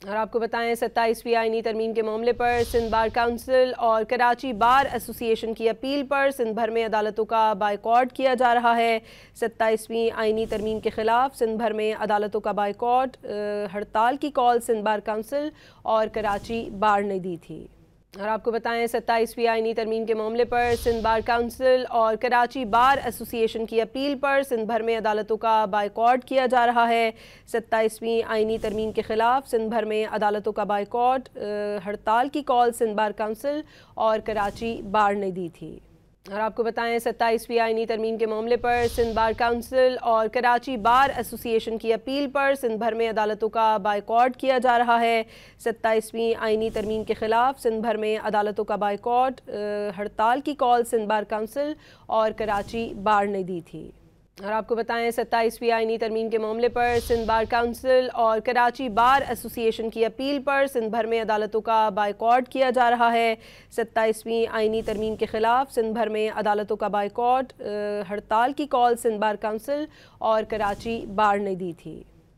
اور آپ کو بتائیں 27ویں آئینی ترمیم کے معاملے پر سندھ بار کونسل اور کراچی بار ایسوسی ایشن کی اپیل پر سندھ بھر میں عدالتوں کا بائیکاٹ کیا جا رہا ہے۔ 27ویں آئینی ترمیم کے خلاف سندھ بھر میں عدالتوں کا بائیکاٹ ہڑتال کی کال سندھ بار کونسل اور کراچی بار نے دی تھی۔ اور آپ کو بتائیں 27ویں آئینی ترمیم کے معاملے پر سندھ بار کونسل اور کراچی بار ایسوسی ایشن کی اپیل پر سندھ بھر میں عدالتوں کا بائیکاٹ کیا جا رہا ہے۔ 27ویں آئینی ترمیم کے خلاف سندھ بھر میں عدالتوں کا بائیکاٹ ہڑتال کی کال سندھ بار کونسل اور کراچی بار نے دی تھی۔ اور آپ کو بتائیں 27ویں آئینی ترمیم کے معاملے پر سندھ بار کونسل اور کراچی بار ایسوسی ایشن کی اپیل پر سندھ بھر میں عدالتوں کا بائیکاٹ کیا جا رہا ہے۔ 27ویں آئینی ترمیم کے خلاف سندھ بھر میں عدالتوں کا بائیکاٹ ہڑتال کی کال سندھ بار کونسل اور کراچی بار نے دی تھی۔ اور آپ کو بتائیں 27ویں آئینی ترمیم کے معاملے پر سندھ بار کونسل اور کراچی بار ایسوسی ایشن کی اپیل پر سندھ بھر میں عدالتوں کا بائیکاٹ کیا جا رہا ہے۔ 27ویں آئینی ترمیم کے خلاف سندھ بھر میں عدالتوں کا بائیکاٹ ہڑتال کی کال سندھ بار کونسل اور کراچی بار نے دی تھی۔